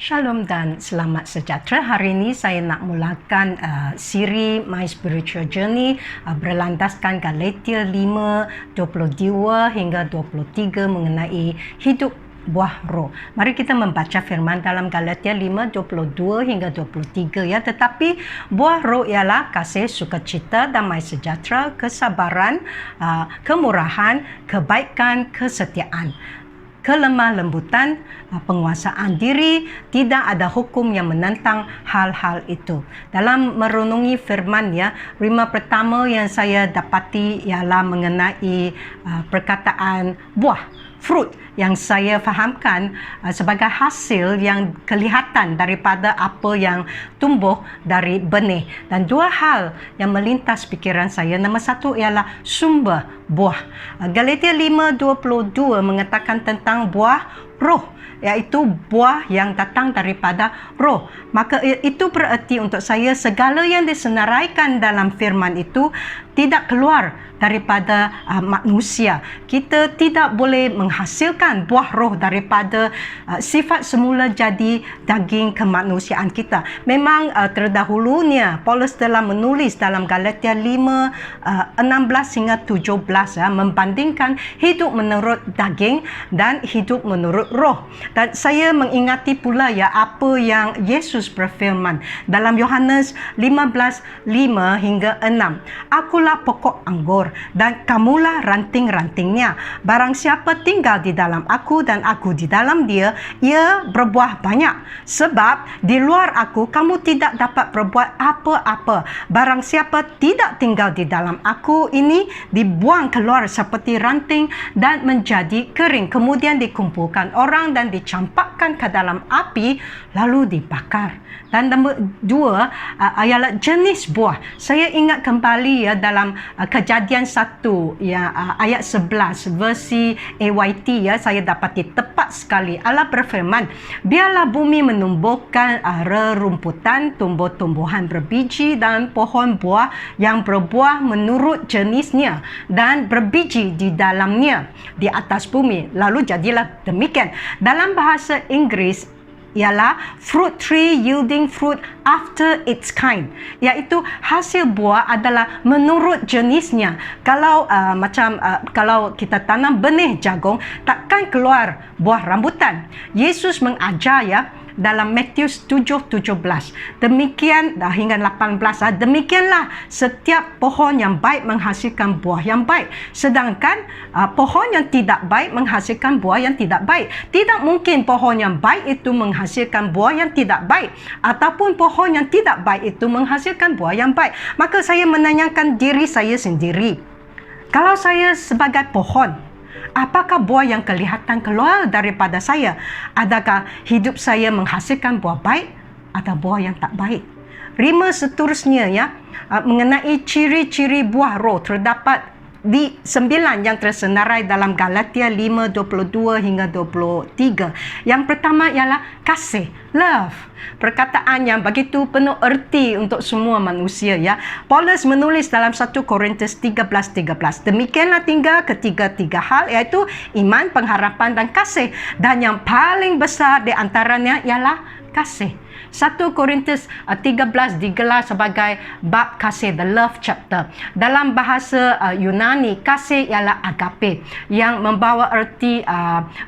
Shalom dan selamat sejahtera. Hari ini saya nak mulakan siri My Spiritual Journey berlandaskan Galatia 5:22 hingga 23 mengenai hidup buah roh. Mari kita membaca firman dalam Galatia 5:22 hingga 23 ya. Tetapi buah roh ialah kasih, sukacita, damai sejahtera, kesabaran, kemurahan, kebaikan, kesetiaan, kelemah lembutan, penguasaan diri. Tidak ada hukum yang menentang hal-hal itu. Dalam merenungi firman ya, rima pertama yang saya dapati ialah mengenai perkataan buah, fruit, yang saya fahamkan sebagai hasil yang kelihatan daripada apa yang tumbuh dari benih. Dan dua hal yang melintas fikiran saya. Nombor satu ialah sumber buah. Galatia 5:22 mengatakan tentang buah roh, iaitu buah yang datang daripada roh. Maka itu bererti untuk saya segala yang disenaraikan dalam firman itu tidak keluar daripada manusia. Kita tidak boleh menghasilkan buah roh daripada sifat semula jadi daging kemanusiaan kita. Memang terdahulunya Paulus telah menulis dalam Galatia 5:16 hingga 17 membandingkan hidup menurut daging dan hidup menurut roh. Dan saya mengingati pula apa yang Yesus berfirman dalam Yohanes 15:5 hingga 6. Akulah pokok anggur dan kamulah ranting-rantingnya. Barang siapa tinggal di dalam aku dan aku di dalam dia, ia berbuah banyak. Sebab di luar aku kamu tidak dapat berbuat apa-apa. Barang siapa tidak tinggal di dalam aku, ini dibuang keluar seperti ranting dan menjadi kering. Kemudian dikumpulkan orang dan dicampakkan ke dalam api lalu dibakar. Dan nombor dua ialah jenis buah. Saya ingat kembali ya dalam Kejadian 1 ya, ayat 11 versi AYT ya, saya dapati tepat sekali. Allah berfirman, biarlah bumi menumbuhkan rerumputan, tumbuh-tumbuhan berbiji dan pohon buah yang berbuah menurut jenisnya dan berbiji di dalamnya di atas bumi. Lalu jadilah demikian. Dalam bahasa Inggeris ialah fruit tree yielding fruit after its kind, iaitu hasil buah adalah menurut jenisnya. Kalau kalau kita tanam benih jagung, takkan keluar buah rambutan. Yesus mengajar ya dalam Matius 7:17. Demikian hingga 18. Demikianlah setiap pohon yang baik menghasilkan buah yang baik, sedangkan pohon yang tidak baik menghasilkan buah yang tidak baik. Tidak mungkin pohon yang baik itu menghasilkan buah yang tidak baik, ataupun pohon yang tidak baik itu menghasilkan buah yang baik. Maka saya menanyakan diri saya sendiri, kalau saya sebagai pohon, apakah buah yang kelihatan keluar daripada saya? Adakah hidup saya menghasilkan buah baik atau buah yang tak baik? Rima seterusnya ya, mengenai ciri-ciri buah roh terdapat di 9 yang tersenarai dalam Galatia 5:22 hingga 23. Yang pertama ialah kasih, love. Perkataan yang begitu penuh erti untuk semua manusia ya. Paulus menulis dalam 1 Korintus 13:13. Demikianlah tinggal ketiga-tiga hal, iaitu iman, pengharapan dan kasih. Dan yang paling besar di antaranya ialah kasih. 1 Korintus 13 digelar sebagai bab kasih, the love chapter. Dalam bahasa Yunani, kasih ialah agape, yang membawa erti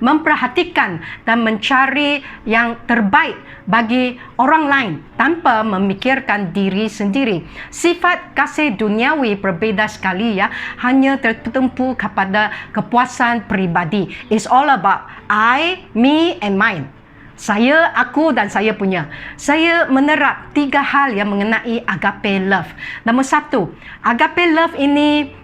memperhatikan dan mencari yang terbaik bagi orang lain tanpa memikirkan diri sendiri. Sifat kasih duniawi berbeza sekali ya, hanya tertumpu kepada kepuasan peribadi. It's all about I, me and mine. Saya, aku dan saya punya. Saya menerap 3 hal yang mengenai agape love. Nombor 1, agape love ini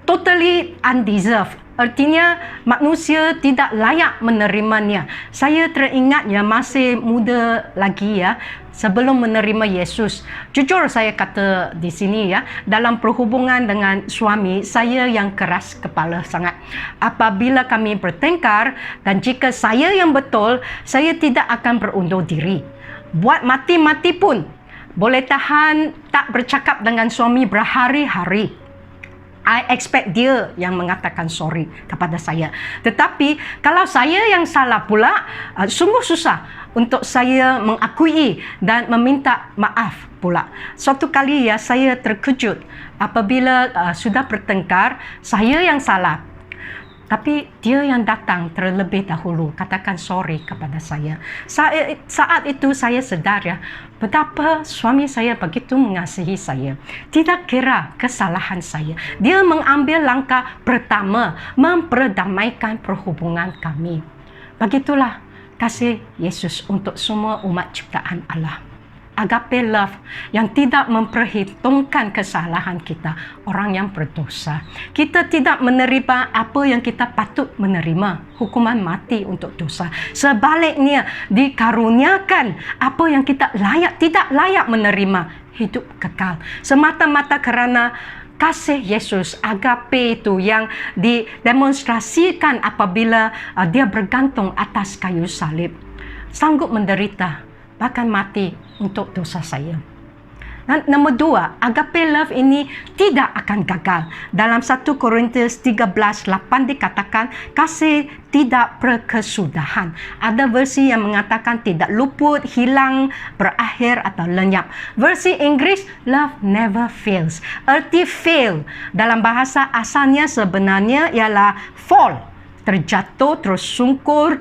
totally undeserved. Artinya manusia tidak layak menerimanya. Saya teringatnya masih muda lagi ya, sebelum menerima Yesus. Jujur saya kata di sini ya, dalam perhubungan dengan suami, saya yang keras kepala sangat. Apabila kami bertengkar dan jika saya yang betul, saya tidak akan berundur diri. Buat mati-mati pun boleh tahan tak bercakap dengan suami berhari-hari. I expect dia yang mengatakan sorry kepada saya. Tetapi kalau saya yang salah pula, sungguh susah untuk saya mengakui dan meminta maaf pula. Suatu kali saya terkejut apabila sudah bertengkar, saya yang salah. Tapi dia yang datang terlebih dahulu katakan sorry kepada saya. Saat itu saya sedar betapa suami saya begitu mengasihi saya. Tidak kira kesalahan saya. Dia mengambil langkah pertama memperdamaikan perhubungan kami. Begitulah kasih Yesus untuk semua umat ciptaan Allah. Agape love yang tidak memperhitungkan kesalahan kita, orang yang berdosa. Kita tidak menerima apa yang kita patut menerima, hukuman mati untuk dosa. Sebaliknya, dikaruniakan apa yang kita tidak layak menerima, hidup kekal. Semata-mata kerana kasih Yesus, agape itu yang didemonstrasikan apabila dia bergantung atas kayu salib. Sanggup menderita, bahkan mati untuk dosa saya. Dan nombor 2, agape love ini tidak akan gagal. Dalam 1 Korintus 13:8 dikatakan kasih tidak berkesudahan. Ada versi yang mengatakan tidak luput, hilang, berakhir atau lenyap. Versi Inggris, love never fails. Erti fail dalam bahasa asalnya sebenarnya ialah fall, terjatuh, tersungkur,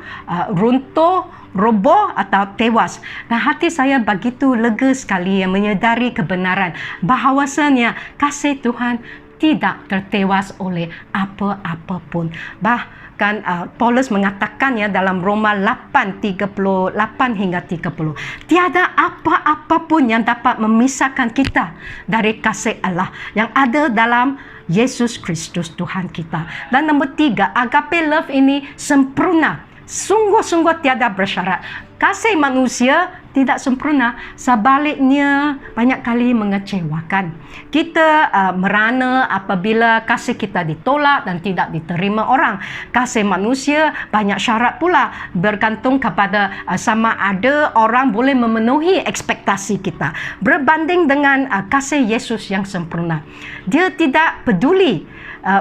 runtuh, roboh atau tewas. Dan hati saya begitu lega sekali menyedari kebenaran bahawasanya kasih Tuhan tidak tertewas oleh apa-apa pun. Bahkan Paulus mengatakan dalam Roma 8:38 hingga 30. Tiada apa-apa pun yang dapat memisahkan kita dari kasih Allah yang ada dalam Yesus Kristus Tuhan kita. Dan nombor 3, agape love ini sempurna. Sungguh-sungguh tiada bersyarat. Kasih manusia tidak sempurna, sebaliknya banyak kali mengecewakan. Kita merana apabila kasih kita ditolak dan tidak diterima orang. Kasih manusia banyak syarat pula, bergantung kepada sama ada orang boleh memenuhi ekspektasi kita. Berbanding dengan kasih Yesus yang sempurna. Dia tidak peduli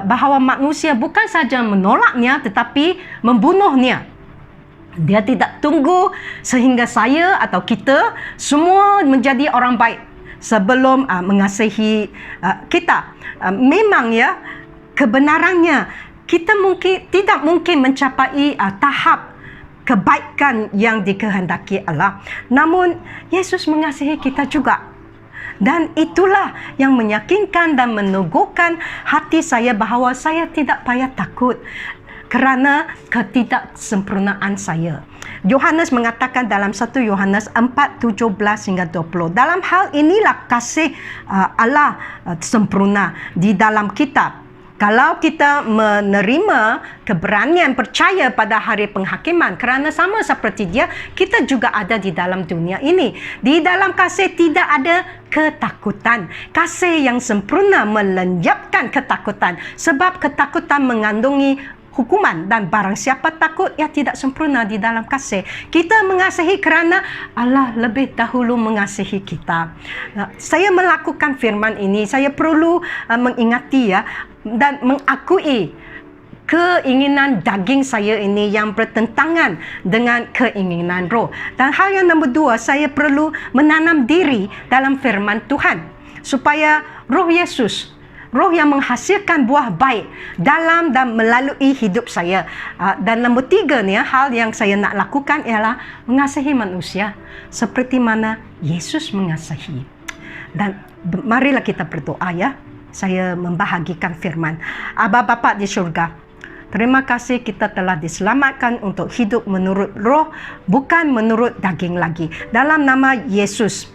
bahawa manusia bukan saja menolaknya tetapi membunuhnya. Dia tidak tunggu sehingga saya atau kita semua menjadi orang baik sebelum mengasihi kita. Memang kebenarannya kita tidak mungkin mencapai tahap kebaikan yang dikehendaki Allah. Namun Yesus mengasihi kita juga. Dan itulah yang meyakinkan dan meneguhkan hati saya bahawa saya tidak payah takut kerana ketidaksempurnaan saya. Yohanes mengatakan dalam 1 Yohanes 4:17 hingga 20. Dalam hal inilah kasih Allah sempurna di dalam kitab. Kalau kita menerima keberanian percaya pada hari penghakiman, kerana sama seperti dia, kita juga ada di dalam dunia ini. Di dalam kasih tidak ada ketakutan. Kasih yang sempurna melenyapkan ketakutan, sebab ketakutan mengandungi hukuman, dan barang siapa takut tidak sempurna di dalam kasih. Kita mengasihi kerana Allah lebih dahulu mengasihi kita. Saya melakukan firman ini, saya perlu mengingati dan mengakui keinginan daging saya ini yang bertentangan dengan keinginan roh. Dan hal yang nombor 2, saya perlu menanam diri dalam firman Tuhan supaya roh Yesus, roh yang menghasilkan buah baik dalam dan melalui hidup saya. Dan nombor 3 hal yang saya nak lakukan ialah mengasihi manusia seperti mana Yesus mengasihi. Dan marilah kita berdoa Saya membahagikan firman. Aba Bapa di syurga, terima kasih kita telah diselamatkan untuk hidup menurut roh, bukan menurut daging lagi. Dalam nama Yesus,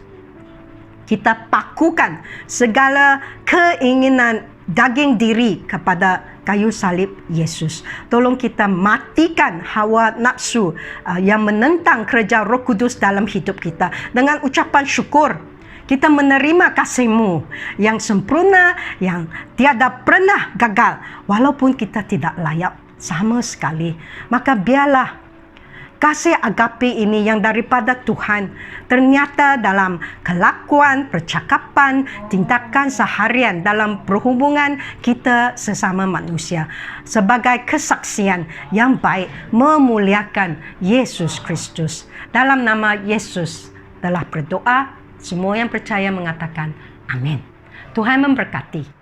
kita pakukan segala keinginan daging diri kepada kayu salib Yesus. Tolong kita matikan hawa nafsu yang menentang kerja Roh Kudus dalam hidup kita. Dengan ucapan syukur, kita menerima kasih-Mu yang sempurna, yang tiada pernah gagal, walaupun kita tidak layak sama sekali. Maka biarlah kasih agape ini yang daripada Tuhan ternyata dalam kelakuan, percakapan, tindakan seharian dalam perhubungan kita sesama manusia sebagai kesaksian yang baik memuliakan Yesus Kristus. Dalam nama Yesus telah berdoa, semua yang percaya mengatakan amin. Tuhan memberkati.